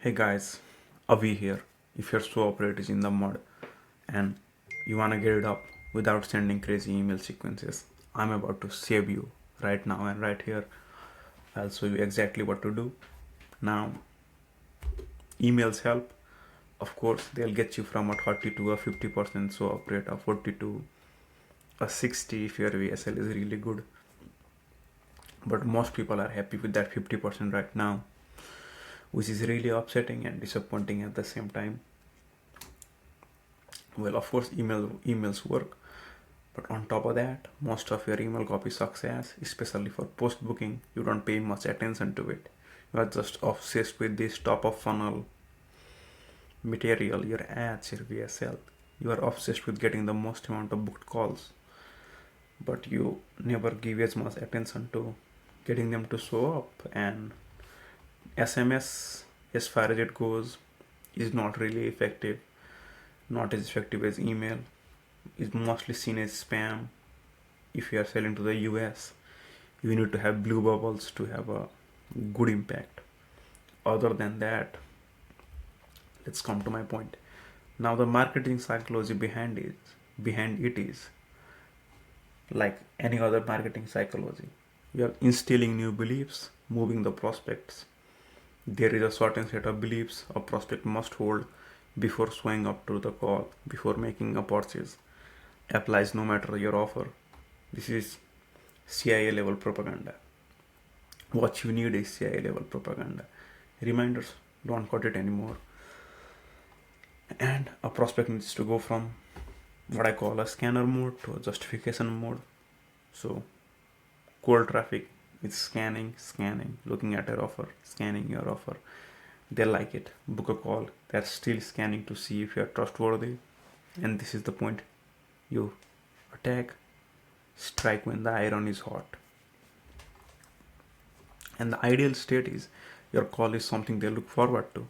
Hey guys, Avi here. If your show operator is in the mud and you wanna get it up without sending crazy email sequences, I'm about to save you right now and right here. I'll show you exactly what to do. Now, emails help. Of course, they'll get you from a 30 to a 50% show operator, 40 to a 60 if your VSL is really good. But most people are happy with that 50% right now, which is really upsetting and disappointing at the same time. Well, of course, emails work, but on top of that, most of your email copy sucks ass, especially for post booking. You don't pay much attention to it. You are just obsessed with this top of funnel material, your ads, your VSL. You are obsessed with getting the most amount of booked calls, but you never give as much attention to getting them to show up. And SMS, as far as it goes, is not really effective, not as effective as email. Is mostly seen as spam. If you are selling to the US, you need to have blue bubbles to have a good impact. Other than that, let's come to my point. Now the marketing psychology behind it is like any other marketing psychology. You are instilling new beliefs, moving the prospects. There is a certain set of beliefs a prospect must hold before showing up to the call, before making a purchase. Applies no matter your offer. This is CIA level propaganda. What you need is CIA level propaganda. Reminders, don't cut it anymore. And a prospect needs to go from what I call a scanner mode to a justification mode. So, cold traffic is scanning, looking at your offer, scanning your offer. They like it, book a call. They're still scanning to see if you're trustworthy. And this is the point. You attack, strike when the iron is hot. And the ideal state is your call is something they look forward to.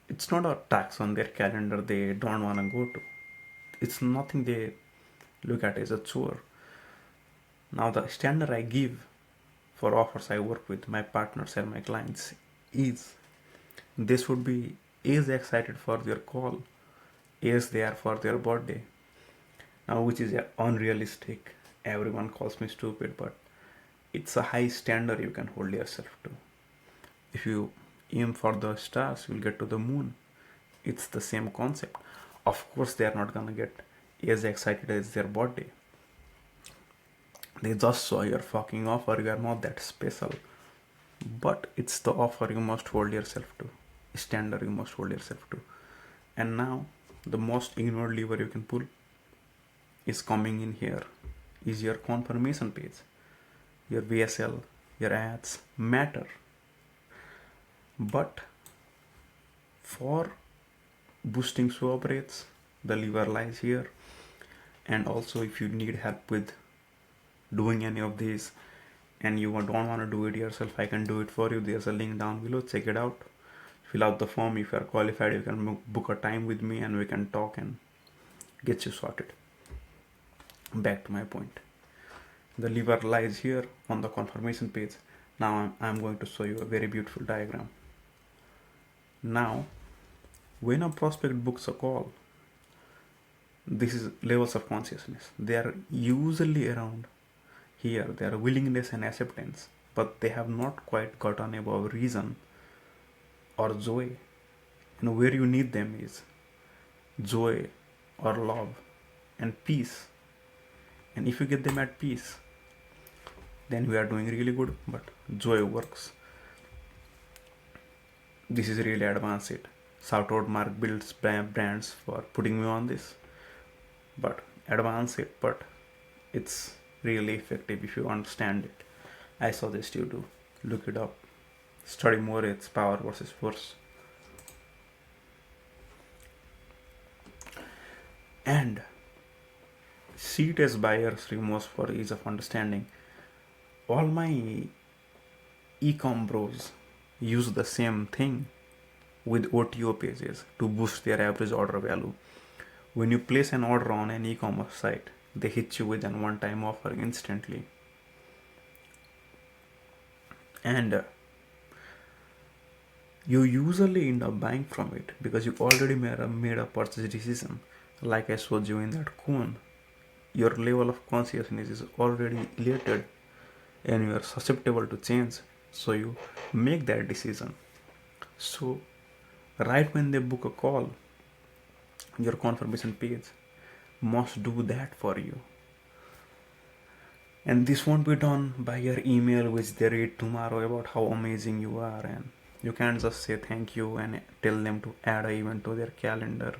It's not a tax on their calendar they don't want to go to. It's nothing they look at as a chore. Now, the standard I give for offers I work with, my partners and my clients, is they should be as excited for their call as they are for their birthday. Now, which is unrealistic. Everyone calls me stupid, but it's a high standard you can hold yourself to. If you aim for the stars, you'll get to the moon. It's the same concept. Of course, they are not gonna get as excited as their birthday. They just saw your fucking offer, you are not that special. But it's the offer you must hold yourself to, standard you must hold yourself to. And now, the most ignored lever you can pull is coming in here, is your confirmation page. Your VSL, your ads matter. But for boosting show up rates, the lever lies here. And also, if you need help with doing any of these and you don't want to do it yourself, I can do it for you. There's a link down below, check it out. Fill out the form. If you are qualified, you can book a time with me and we can talk and get you sorted. Back to my point. The lever lies here on the confirmation page. Now I'm going to show you a very beautiful diagram. Now, when a prospect books a call, this is levels of consciousness. They are usually around here. They are willingness and acceptance, but they have not quite gotten above reason or joy. And where you need them is joy or love and peace. And if you get them at peace, then we are doing really good. But joy works. This is really advanced. Shout out Mark builds brands for putting me on this. But advance it, but it's really effective if you understand it. I suggest you to look it up. Study more. It's power versus force. And see it as buyer's remorse for ease of understanding. All my e-com bros use the same thing with OTO pages to boost their average order value. When you place an order on an e-commerce site, they hit you with an one-time offer instantly. And you usually end up buying from it because you already made a purchase decision. Like I showed you in that cone, your level of consciousness is already elated and you are susceptible to change. So you make that decision. So right when they book a call, your confirmation page must do that for you. And this won't be done by your email which they read tomorrow about how amazing you are, and you can't just say thank you and tell them to add an event to their calendar.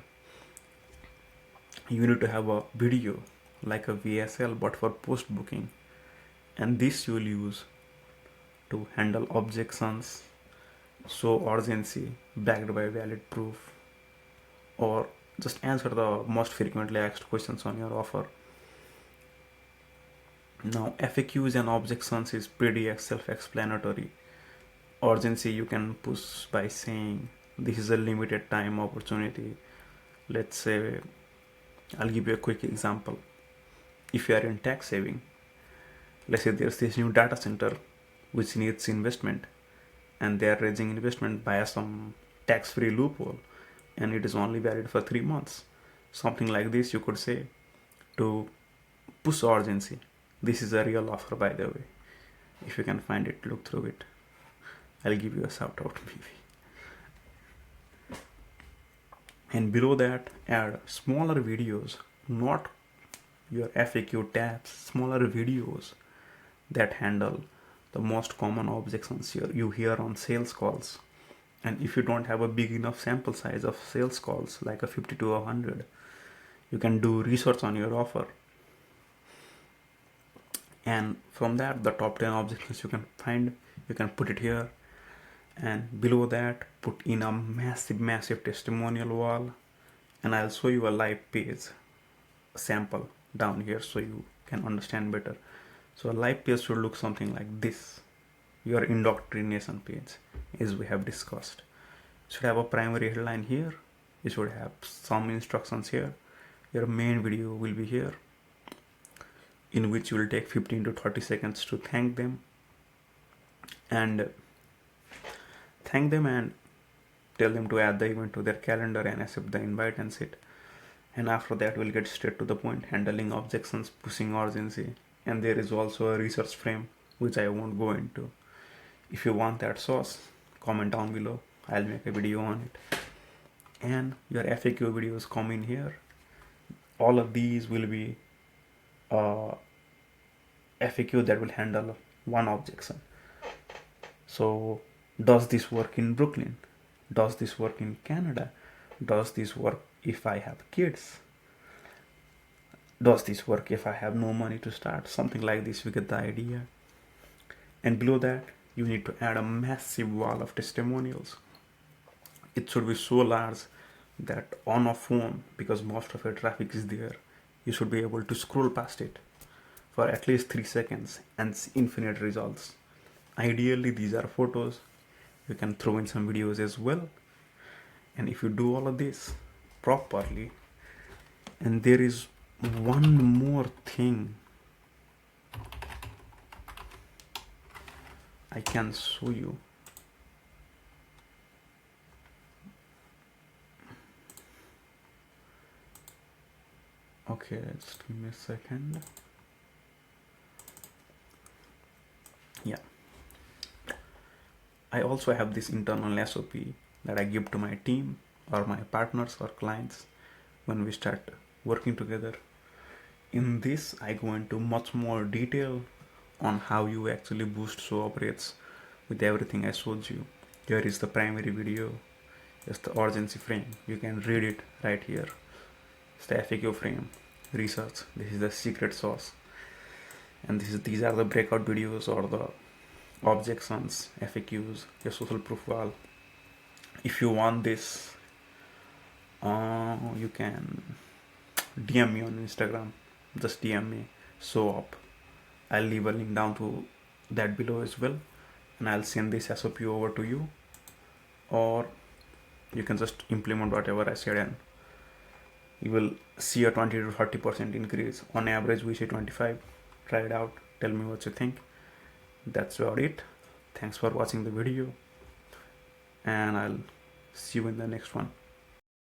You need to have a video like a VSL but for post booking, and this you will use to handle objections, show urgency backed by valid proof, or just answer the most frequently asked questions on your offer. Now, FAQs and objections is pretty self-explanatory. Urgency you can push by saying this is a limited time opportunity. Let's say, I'll give you a quick example. If you are in tax saving, let's say there's this new data center which needs investment, and they are raising investment via some tax-free loophole, and it is only valid for 3 months. Something like this you could say to push urgency. This is a real offer, by the way. If you can find it, look through it. I'll give you a shout out maybe. And below that, add smaller videos, not your FAQ tabs, smaller videos that handle the most common objections you hear on sales calls. And if you don't have a big enough sample size of sales calls, like a 50 to 100, you can do research on your offer. And from that, the top 10 objections you can find, you can put it here. And below that, put in a massive testimonial wall. And I'll show you a live page sample down here so you can understand better. So a live page should look something like this. Your indoctrination page, as we have discussed. It should have a primary headline here. It should have some instructions here. Your main video will be here, in which you will take 15 to 30 seconds to thank them and tell them to add the event to their calendar and accept the invite and sit. And after that, we'll get straight to the point, handling objections, pushing urgency. And there is also a research frame, which I won't go into. If you want that sauce, comment down below. I'll make a video on it. And your FAQ videos come in here. All of these will be FAQ that will handle one objection. So, does this work in Brooklyn? Does this work in Canada? Does this work if I have kids? Does this work if I have no money to start? Something like this, we get the idea. And below that, you need to add a massive wall of testimonials. It should be so large that on a phone, because most of your traffic is there, you should be able to scroll past it for at least 3 seconds and see infinite results. Ideally, these are photos. You can throw in some videos as well. And if you do all of this properly, and there is one more thing I can show you. Okay, just give me a second. Yeah. I also have this internal SOP that I give to my team or my partners or clients when we start working together. In this, I go into much more detail on how you actually boost show operates with everything I showed you. Here is the primary video. Here's the urgency frame. You can read it right here. It's the FAQ frame. Research. This is the secret sauce. And these are the breakout videos or the objections, FAQs, your social proof wall. If you want this, you can DM me on Instagram. Just DM me, show up. I'll leave a link down to that below as well, and I'll send this SOP over to you, or you can just implement whatever I said and you will see a 20 to 30% increase. On average, we say 25. Try it out. Tell me what you think. That's about it. Thanks for watching the video. and I'll see you in the next one.